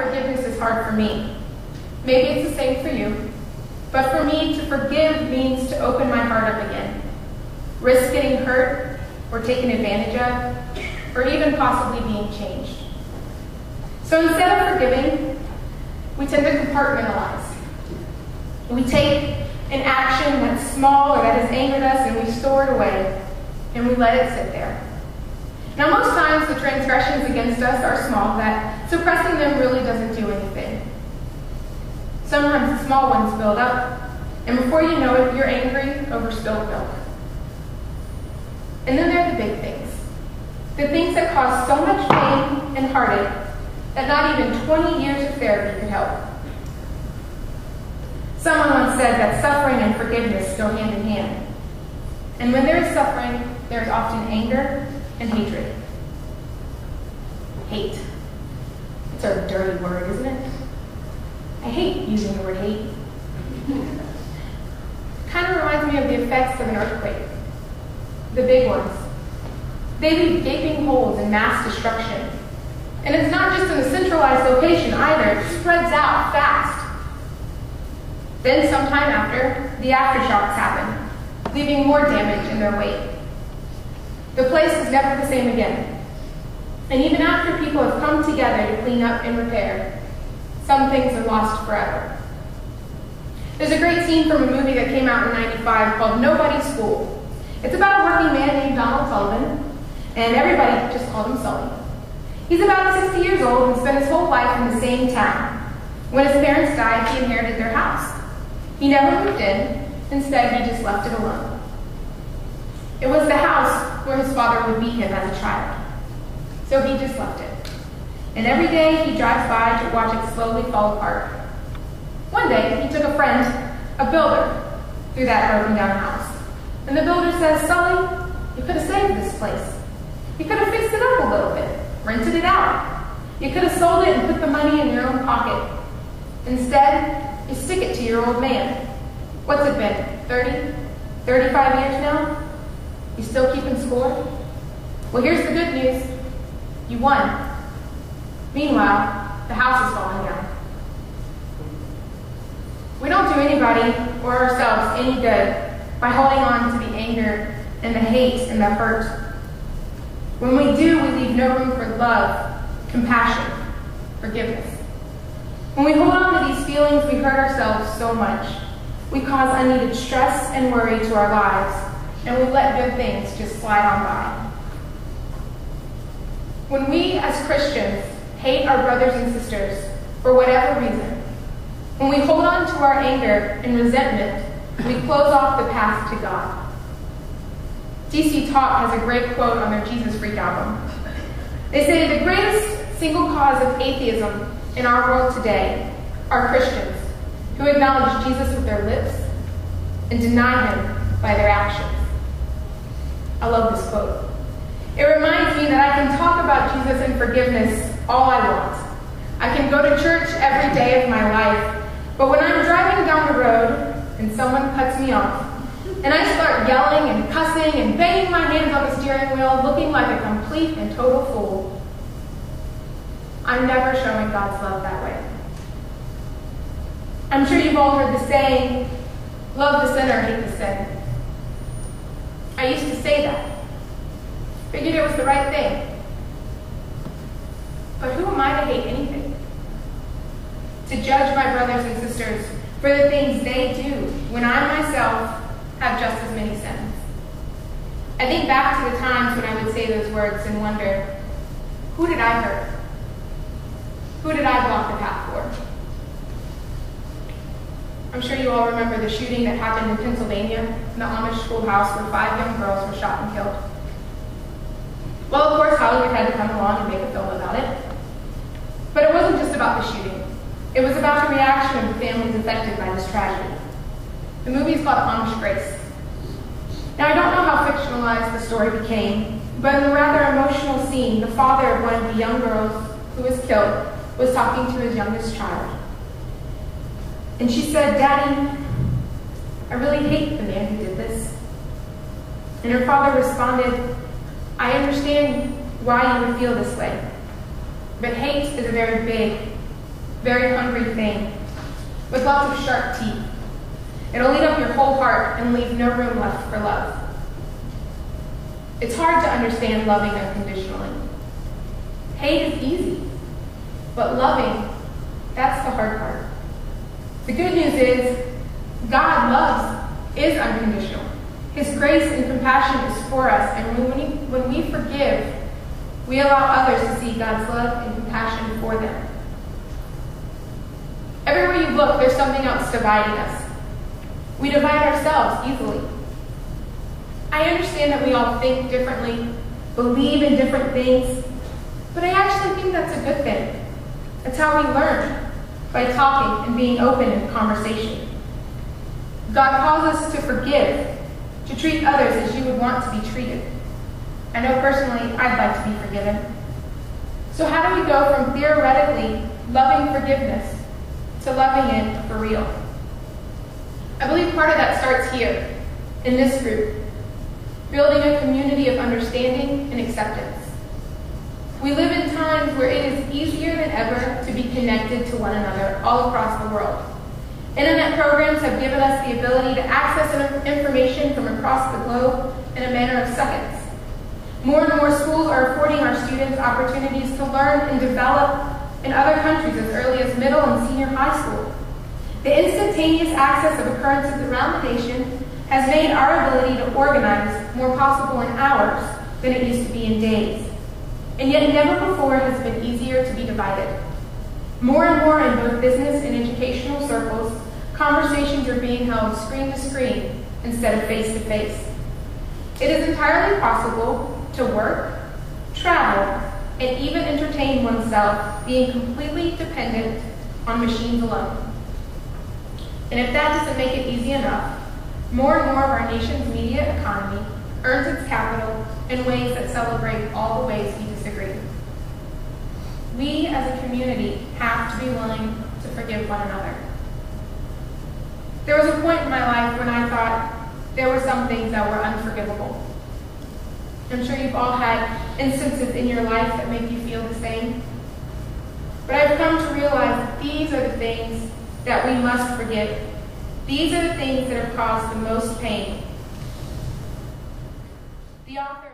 forgiveness is hard for me. Maybe it's the same for you. But for me, to forgive means to open my heart up again, risk getting hurt or taken advantage of, or even possibly being changed. So instead of forgiving, we tend to compartmentalize. We take an action that's small or that has angered us and we store it away and we let it sit there. Now most times the transgressions against us are small, that suppressing them really doesn't do anything. Sometimes the small ones build up, and before you know it, you're angry over spilled milk. And then there are the big things. The things that cause so much pain and heartache that not even 20 years of therapy could help. Someone once said that suffering and forgiveness go hand in hand. And when there is suffering, there is often anger and hatred. Hate. It's a dirty word, isn't it? I hate using the word hate. Kind of reminds me of the effects of an earthquake. The big ones. They leave gaping holes and mass destruction. And it's not just in a centralized location either. It spreads out fast. Then sometime after, the aftershocks happen, leaving more damage in their wake. The place is never the same again. And even after people have come together to clean up and repair, some things are lost forever. There's a great scene from a movie that came out in '95 called Nobody's Fool. It's about a working man named Donald Sullivan, and everybody just called him Sully. He's about 60 years old and spent his whole life in the same town. When his parents died, he inherited their house. He never moved in. Instead, he just left it alone. It was the house where his father would beat him as a child. So he just left it. And every day he drives by to watch it slowly fall apart. One day, he took a friend, a builder, through that broken down house. And the builder says, "Sully, you could have saved this place. You could have fixed it up a little bit, rented it out. You could have sold it and put the money in your own pocket. Instead, you stick it to your old man. What's it been, 30, 35 years now? You still keeping score? Well, here's the good news. You won. Meanwhile, the house is falling down." We don't do anybody or ourselves any good by holding on to the anger and the hate and the hurt. When we do, we leave no room for love, compassion, forgiveness. When we hold on to these feelings, we hurt ourselves so much. We cause unneeded stress and worry to our lives, and we let good things just slide on by. When we as Christians hate our brothers and sisters for whatever reason, when we hold on to our anger and resentment, we close off the path to God. DC Talk has a great quote on their Jesus Freak album. They say the greatest single cause of atheism in our world today are Christians who acknowledge Jesus with their lips and deny him by their actions. I love this quote. It reminds me that I can talk about Jesus and forgiveness all I want. I can go to church every day of my life, but when I'm driving down the road and someone cuts me off, and I start yelling and cussing and banging my hands on the steering wheel, looking like a complete and total fool, I'm never showing God's love that way. I'm sure you've all heard the saying, love the sinner, hate the sin. I used to say that. Figured it was the right thing. But who am I to hate anything? To judge my brothers and sisters for the things they do when I myself have just as many sins. I think back to the times when I would say those words and wonder, who did I hurt? Who did I block the path for? I'm sure you all remember the shooting that happened in Pennsylvania in the Amish schoolhouse where 5 young girls were shot and killed. Well, of course, Hollywood had to come along and make a film about it. But it wasn't just about the shooting. It was about the reaction of the families affected by this tragedy. The movie is called Amish Grace. Now, I don't know how fictionalized the story became, but in the rather emotional scene, the father of one of the young girls who was killed was talking to his youngest child. And she said, "Daddy, I really hate the man who did this." And her father responded, "I understand why you would feel this way, but hate is a very big very hungry thing, with lots of sharp teeth. It'll eat up your whole heart and leave no room left for love. It's hard to understand loving unconditionally. Hate is easy, but loving, that's the hard part. The good news is, God loves is unconditional. His grace and compassion is for us, and when we forgive, we allow others to see God's love and compassion for them. Everywhere you look, there's something else dividing us. We divide ourselves easily. I understand that we all think differently, believe in different things, but I actually think that's a good thing. That's how we learn, by talking and being open in conversation. God calls us to forgive, to treat others as you would want to be treated. I know personally I'd like to be forgiven. So how do we go from theoretically loving forgiveness to loving it for real? I believe part of that starts here, in this group, building a community of understanding and acceptance. We live in times where it is easier than ever to be connected to one another all across the world. Internet programs have given us the ability to access information from across the globe in a matter of seconds. More and more schools are affording our students opportunities to learn and develop in other countries as early as middle and senior high school. The instantaneous access of occurrences around the nation has made our ability to organize more possible in hours than it used to be in days. And yet never before has it been easier to be divided. More and more in both business and educational circles, conversations are being held screen to screen instead of face to face. It is entirely possible to work, travel, and even entertain oneself being completely dependent on machines alone. And if that doesn't make it easy enough, more and more of our nation's media economy earns its capital in ways that celebrate all the ways we disagree. We as a community have to be willing to forgive one another. There was a point in my life when I thought there were some things that were unforgivable. I'm sure you've all had instances in your life that make you feel the same. But I've come to realize that these are the things that we must forgive. These are the things that have caused the most pain. The author